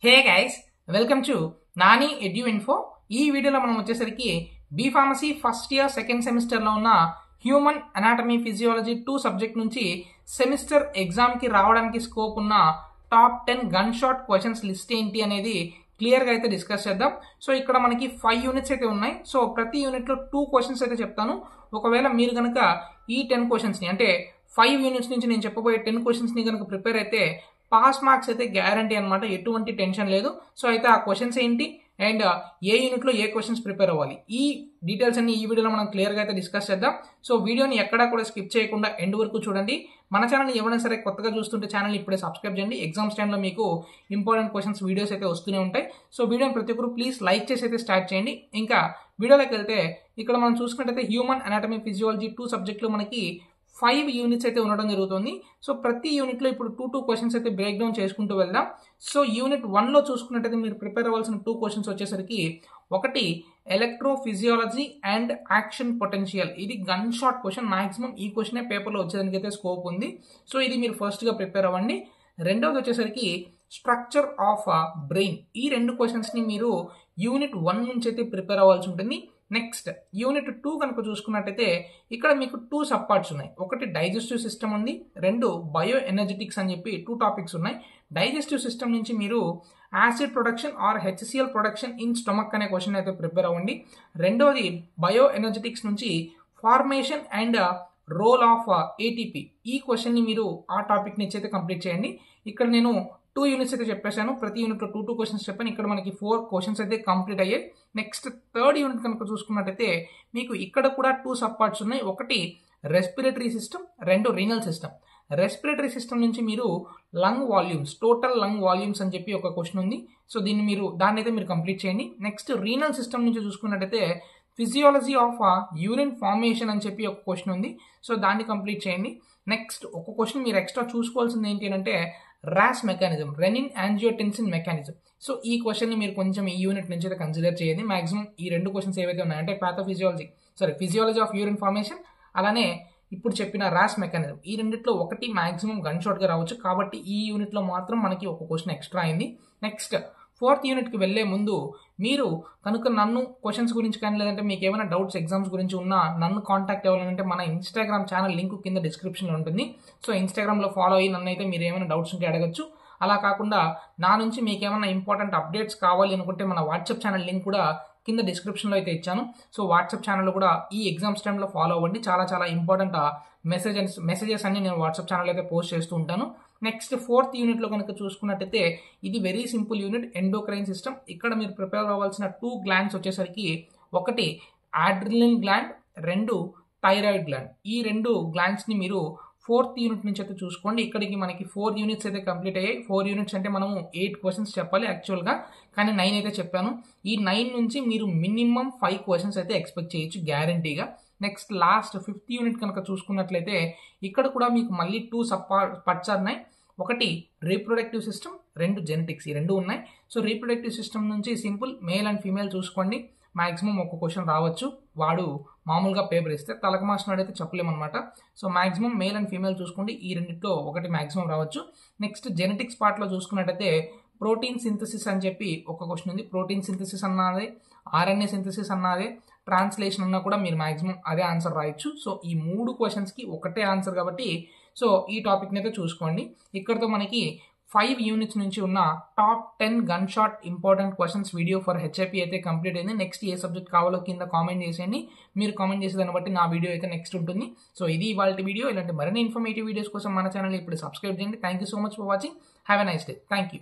Hey guys, welcome to Nani edu info. ఈ వీడియోలో మనం వచ్చేసరికి B pharmacy first year second సెమిస్టర్లో ఉన్న హ్యూమన్ అనాటమీ ఫిజియాలజీ 2 సబ్జెక్ట్ నుంచి సెమిస్టర్ ఎగ్జామ్కి రావడానికి స్కోప్ ఉన్న top 10 gun shot questions list ఏంటి అనేది క్లియర్గా అయితే డిస్కస్ చేద్దాం. సో ఇక్కడ మనకి 5 యూనిట్స్ అయితే ఉన్నాయి. సో ప్రతి యూనిట్లో 2 క్వశ్చన్స్ అయితే చెప్తాను. ఒకవేళ మీరు కనుక ఈ 10 క్వశ్చన్స్ని అంటే 5 యూనిట్స్ నుంచి నేను చెప్పబోయే 10 క్వశ్చన్స్ని కనుక ప్రిపేర్ అయితే పాస్ మార్క్స్ అయితే గ్యారంటీ అనమాట, ఎటువంటి టెన్షన్ లేదు. సో అయితే ఆ క్వశ్చన్స్ ఏంటి అండ్ ఏ యూనిట్లో ఏ క్వశ్చన్స్ ప్రిపేర్ అవ్వాలి, ఈ డీటెయిల్స్ అన్ని ఈ వీడియోలో మనం క్లియర్గా అయితే డిస్కస్ చేద్దాం. సో వీడియోని ఎక్కడా కూడా స్కిప్ చేయకుండా ఎండ్ వరకు చూడండి. మన ఛానల్ ఎవరైనా సరే కొత్తగా చూస్తుంటే ఛానల్ ఇప్పుడే సబ్స్క్రైబ్ చేయండి. ఎగ్జామ్స్ టైంలో మీకు ఇంపార్టెంట్ క్వశ్చన్స్ వీడియోస్ అయితే వస్తూనే ఉంటాయి. సో వీడియోని ప్రతి ఒక్కరు ప్లీజ్ లైక్ చేసి అయితే స్టార్ట్ చేయండి. ఇంకా వీడియోలోకి వెళ్తే ఇక్కడ మనం చూసుకున్నట్టయితే హ్యూమన్ అనాటమీ ఫిజియాలజీ 2 సబ్జెక్టులో మనకి 5 యూనిట్స్ అయితే ఉండడం జరుగుతుంది. సో ప్రతి యూనిట్లో ఇప్పుడు 2 క్వశ్చన్స్ అయితే బ్రేక్ డౌన్ చేసుకుంటూ వెళ్దాం. సో యూనిట్ 1లో చూసుకున్నట్టయితే మీరు ప్రిపేర్ అవ్వాల్సిన 2 క్వశ్చన్స్ వచ్చేసరికి ఒకటి ఎలక్ట్రోఫిజియాలజీ అండ్ యాక్షన్ పొటెన్షియల్. ఇది గన్ షాట్ క్వశ్చన్, మాక్సిమం ఈ క్వశ్చనే పేపర్లో వచ్చేదానికి అయితే స్కోప్ ఉంది. సో ఇది మీరు ఫస్ట్గా ప్రిపేర్ అవ్వండి. రెండవది వచ్చేసరికి స్ట్రక్చర్ ఆఫ్ బ్రెయిన్. ఈ 2 క్వశ్చన్స్ని మీరు యూనిట్ 1 నుంచి అయితే ప్రిపేర్ అవ్వాల్సి ఉంటుంది. నెక్స్ట్ యూనిట్ 2 కనుక చూసుకున్నట్టయితే ఇక్కడ మీకు 2 సబ్ పార్ట్స్ ఉన్నాయి. ఒకటి డైజెస్టివ్ సిస్టమ్ ఉంది, 2 బయో ఎనర్జెటిక్స్ అని చెప్పి 2 టాపిక్స్ ఉన్నాయి. డైజెస్టివ్ సిస్టమ్ నుంచి మీరు acid production or HCL production in stomach అనే క్వశ్చన్ అయితే ప్రిపేర్ అవ్వండి. రెండోది బయో ఎనర్జెటిక్స్ నుంచి formation and role of ATP. ఈ క్వశ్చన్ని మీరు ఆ టాపిక్ నుంచి అయితే కంప్లీట్ చేయండి. ఇక్కడ నేను 2 యూనిట్స్ అయితే చెప్పేశాను, ప్రతి యూనిట్లో 2 క్వశ్చన్స్ చెప్పాను. ఇక్కడ మనకి 4 క్వశ్చన్స్ అయితే కంప్లీట్ అయ్యాయి. నెక్స్ట్ థర్డ్ యూనిట్ కనుక చూసుకున్నట్టయితే మీకు ఇక్కడ కూడా 2 సబ్ పార్ట్స్ ఉన్నాయి. ఒకటి respiratory system, 2 renal system. Respiratory system నుంచి మీరు lung volumes, total lung volumes అని చెప్పి ఒక క్వశ్చన్ ఉంది. సో దాన్ని అయితే మీరు కంప్లీట్ చేయండి. నెక్స్ట్ రీనల్ సిస్టమ్ నుంచి చూసుకున్నట్టయితే ఫిజియాలజీ ఆఫ్ యూరిన్ ఫార్మేషన్ అని చెప్పి ఒక క్వశ్చన్ ఉంది. సో దాన్ని కంప్లీట్ చేయండి. నెక్స్ట్ ఒక క్వశ్చన్ మీరు ఎక్స్ట్రా చూసుకోవాల్సింది ఏంటి అంటే arse mechanism, rennin angiotensin mechanism. So ఈ క్వశ్చన్ని మీరు కొంచెం ఈ యూనిట్ నుంచి అయితే కన్సిడర్ చేయండి. మాక్సిమం ఈ 2 క్వశ్చన్స్ ఏవైతే ఉన్నాయంటే ఫిజియాలజీ ఆఫ్ యూరిన్ ఫార్మేషన్, అలానే ఇప్పుడు చెప్పిన ర్యాస్ మెకానిజం, ఈ రెండిట్లో ఒకటి మాక్సిమం గన్ షాట్గా రావచ్చు. కాబట్టి ఈ యూనిట్లో మాత్రం మనకి ఒక క్వశ్చన్ ఎక్స్ట్రా అయింది. నెక్స్ట్ 4th యూనిట్కి వెళ్లే ముందు మీరు కనుక నన్ను క్వశ్చన్స్ గురించి కానీ లేదంటే మీకు ఏమైనా డౌట్స్ ఎగ్జామ్స్ గురించి ఉన్నా నన్ను కాంటాక్ట్ అవ్వాలంటే మన ఇన్స్టాగ్రామ్ ఛానల్ లింక్ కింద డిస్క్రిప్షన్లో ఉంటుంది. సో ఇన్స్టాగ్రామ్లో ఫాలో అయ్యి నన్ను అయితే మీరు ఏమైనా డౌట్స్ ఉంటే అడగచ్చు. అలా కాకుండా నా నుంచి మీకు ఏమైనా ఇంపార్టెంట్ అప్డేట్స్ కావాలి అనుకుంటే మన వాట్సాప్ ఛానల్ లింక్ కూడా కింద డిస్క్రిప్షన్లో అయితే ఇచ్చాను. సో వాట్సాప్ ఛానల్లో కూడా ఈ ఎగ్జామ్స్ టైంలో ఫాలో అవ్వండి. చాలా ఇంపార్టెంట్ మెసేజెస్ అన్ని నేను వాట్సాప్ ఛానల్ అయితే పోస్ట్ చేస్తూ ఉంటాను. నెక్స్ట్ 4th యూనిట్లో కనుక చూసుకున్నట్టయితే ఇది very simple unit, endocrine system. ఇక్కడ మీరు ప్రిపేర్ అవ్వాల్సిన 2 గ్లాండ్స్ వచ్చేసరికి ఒకటి ఆడ్రినలిన్ గ్లాండ్, 2 థైరాయిడ్ గ్లాండ్. ఈ 2 గ్లాండ్స్ని మీరు 4th యూనిట్ నుంచి అయితే చూసుకోండి. ఇక్కడికి మనకి 4 యూనిట్స్ అయితే కంప్లీట్ అయ్యాయి. 4 యూనిట్స్ అంటే మనము 8 క్వశ్చన్స్ చెప్పాలి యాక్చువల్గా, కానీ 9 అయితే చెప్పాను. ఈ 9 నుంచి మీరు మినిమం 5 క్వశ్చన్స్ అయితే ఎక్స్పెక్ట్ చేయొచ్చు గ్యారంటీగా. నెక్స్ట్ లాస్ట్ 5th యూనిట్ కనుక చూసుకున్నట్లయితే ఇక్కడ కూడా మీకు మళ్ళీ 2 సబ్ పార్ట్స్ ఉన్నాయి. ఒకటి రీప్రొడక్టివ్ సిస్టమ్, 2 జెనెటిక్స్, ఈ 2 ఉన్నాయి. సో రీప్రొడక్టివ్ సిస్టమ్ నుంచి సింపుల్ మేల్ అండ్ ఫీమేల్ చూసుకోండి. మాక్సిమం ఒక క్వశ్చన్ రావచ్చు, వాడు మామూలుగా పేపర్ ఇస్తే తలకు మాసినాడు అయితే చెప్పలేమన్నమాట. So maximum male and female చూసుకోండి, ఈ రెండిట్లో ఒకటి మాక్సిమం రావచ్చు. నెక్స్ట్ జెనెటిక్స్ పార్ట్లో చూసుకున్నట్టయితే ప్రోటీన్ సింథసిస్ అని చెప్పి ఒక క్వశ్చన్ ఉంది. ప్రోటీన్ సింథసిస్ అన్నదే, ఆర్ఎన్ఏ సింథసిస్ అన్నదే, ట్రాన్స్లేషన్ అన్నా కూడా మీరు మాక్సిమం అదే ఆన్సర్ రాయొచ్చు. సో ఈ 3 క్వశ్చన్స్కి ఒకటే ఆన్సర్ కాబట్టి సో ఈ టాపిక్ని అయితే చూసుకోండి. ఇక్కడతో మనకి 5 యూనిట్స్ నుంచి ఉన్న top 10 gun shot important questions video for HIP అయితే కంప్లీట్ అయింది. నెక్స్ట్ ఏ సబ్జెక్ట్ కావాలో కింద కామెంట్ చేసేయండి. మీరు కామెంట్ చేసే దాన్ని బట్టి నా వీడియో అయితే నెక్స్ట్ ఉంటుంది. సో ఇది ఇవాళ వీడియో. ఇలాంటి మరిన్ని ఇన్ఫర్మేటివ్ వీడియోస్ కోసం మన ఛానల్ ఇప్పుడు సబ్స్క్రైబ్ చేయండి. Thank you so much for watching. Have a nice day. Thank you.